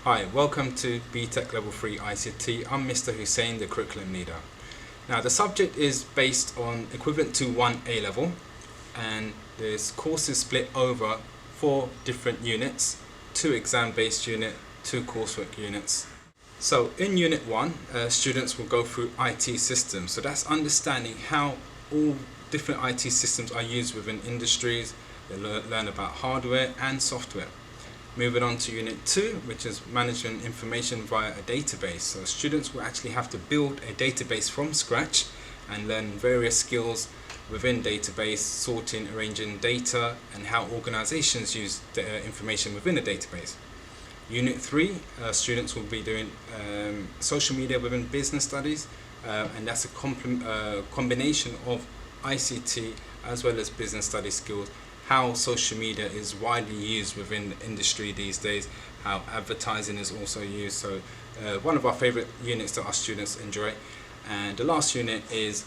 Hi, welcome to Btec Level 3 ICT. I'm Mr. Hussein, the curriculum leader. Now the subject is based on equivalent to 1 A-level, and this course is split over 4 different units, 2 exam-based units, 2 coursework units. So in Unit 1, students will go through IT systems. So that's understanding how all different IT systems are used within industries. They learn about hardware and software. Moving on to Unit 2, which is managing information via a database. So students will actually have to build a database from scratch and learn various skills within database, sorting, arranging data, and how organizations use the information within a database. Unit 3, students will be doing social media within business studies, and that's a combination of ICT as well as business study skills, how social media is widely used within the industry these days, how advertising is also used. So one of our favorite units that our students enjoy. And the last unit is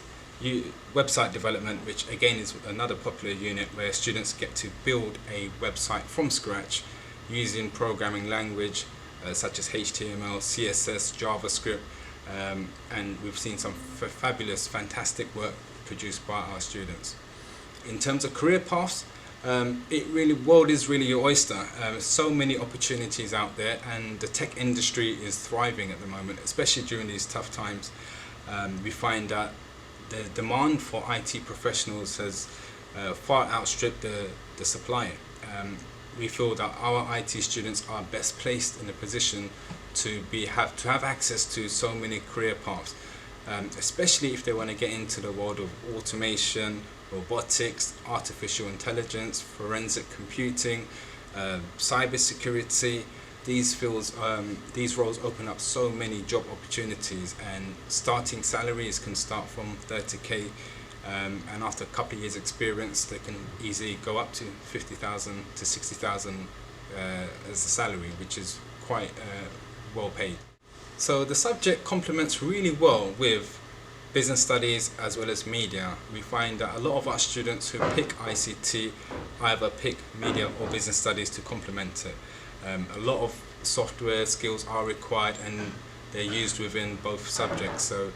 website development, which again is another popular unit where students get to build a website from scratch using programming language such as HTML, CSS, JavaScript, and we've seen some fabulous, fantastic work produced by our students. In terms of career paths, world is really your oyster. So many opportunities out there, and the tech industry is thriving at the moment, especially during these tough times. We find that the demand for IT professionals has far outstripped the supply. We feel that our IT students are best placed in a position to have access to so many career paths, especially if they want to get into the world of automation, robotics, artificial intelligence, forensic computing, cybersecurity. These fields, these roles open up so many job opportunities, and starting salaries can start from 30k, and after a couple of years experience they can easily go up to 50,000 to 60,000 as a salary, which is quite well paid. So the subject complements really well with business studies as well as media. We find that a lot of our students who pick ICT either pick media or business studies to complement it. A lot of software skills are required and they're used within both subjects, so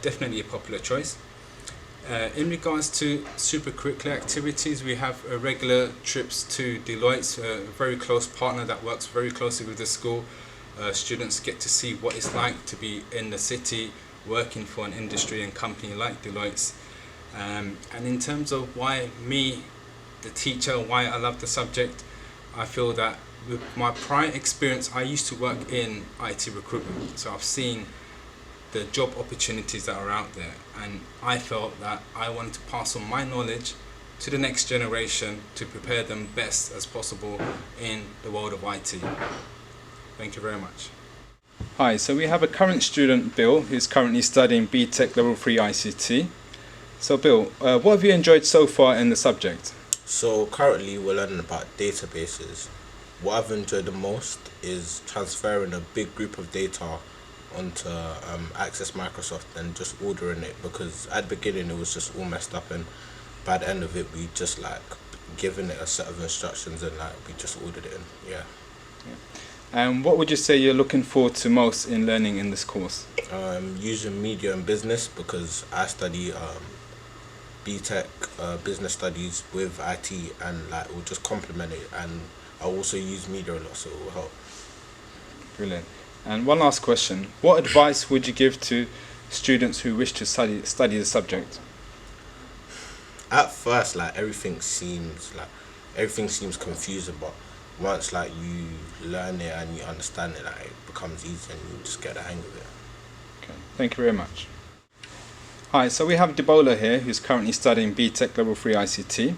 definitely a popular choice. In regards to supercurricular activities, we have regular trips to Deloitte, a very close partner that works very closely with the school. Students get to see what it's like to be in the city working for an industry and company like Deloitte's. And in terms of why me, the teacher, why I love the subject, I feel that with my prior experience, I used to work in IT recruitment, so I've seen the job opportunities that are out there, and I felt that I wanted to pass on my knowledge to the next generation to prepare them best as possible in the world of IT. Thank you very much. Hi, so we have a current student, Bill, who's currently studying Btec Level 3 ICT. So Bill, what have you enjoyed so far in the subject? So currently we're learning about databases. What I've enjoyed the most is transferring a big group of data onto Access Microsoft and just ordering it, because at the beginning it was just all messed up, and by the end of it we just given it a set of instructions and we just ordered it in. Yeah. And what would you say you're looking forward to most in learning in this course? Using media and business, because I study Btec business studies with IT, and we'll just complement it, and I also use media a lot, so it will help. Brilliant. And one last question: what advice would you give to students who wish to study the subject? At first, everything seems confusing, but once you learn it and you understand it, it becomes easy and you just get the hang of it. Okay, thank you very much. Hi, so we have Debola here, who's currently studying Btec Level 3 ICT.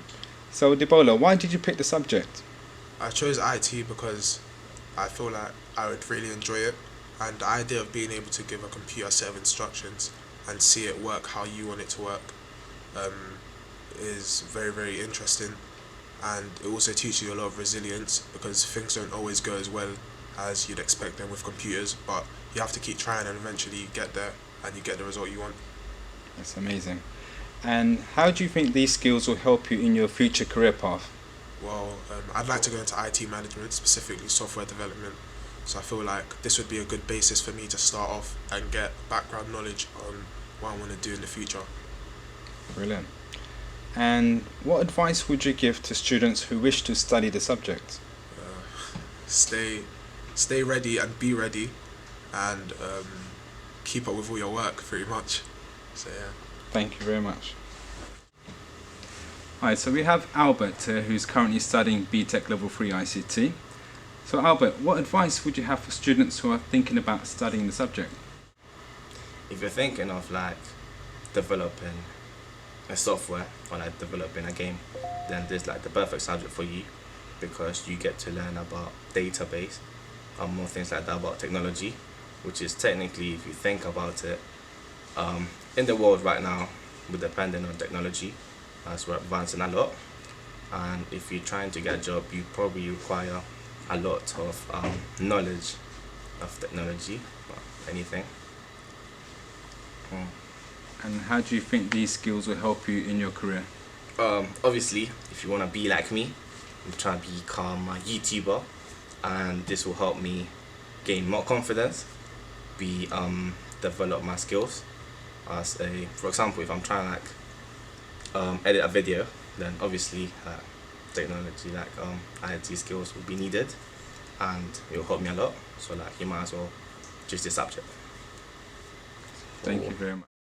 So Debola, why did you pick the subject? I chose IT because I feel like I would really enjoy it, and the idea of being able to give a computer a set of instructions and see it work how you want it to work is very, very interesting. And it also teaches you a lot of resilience, because things don't always go as well as you'd expect them with computers, but you have to keep trying and eventually you get there and you get the result you want. That's amazing. And how do you think these skills will help you in your future career path? Well, I'd like to go into IT management, specifically software development, So I feel like this would be a good basis for me to start off and get background knowledge on what I want to do in the future. Brilliant. And what advice would you give to students who wish to study the subject? Stay ready and be ready, and keep up with all your work pretty much. So yeah. Thank you very much. Alright, so we have Albert here, who's currently studying Btec Level 3 ICT. So Albert, what advice would you have for students who are thinking about studying the subject? If you're thinking of like developing a software or like developing a game, then this is like the perfect subject for you, because you get to learn about database and more things like that about technology, which is technically, if you think about it, in the world right now we're dependent on technology as we're advancing a lot, and if you're trying to get a job you probably require a lot of knowledge of technology or anything. And how do you think these skills will help you in your career? Obviously, if you want to be like me, I'm trying to become a YouTuber, and this will help me gain more confidence, develop my skills. For example, if I'm trying to edit a video, then obviously technology like IT skills will be needed, and it will help me a lot. So like you might as well choose this subject. Thank you very much.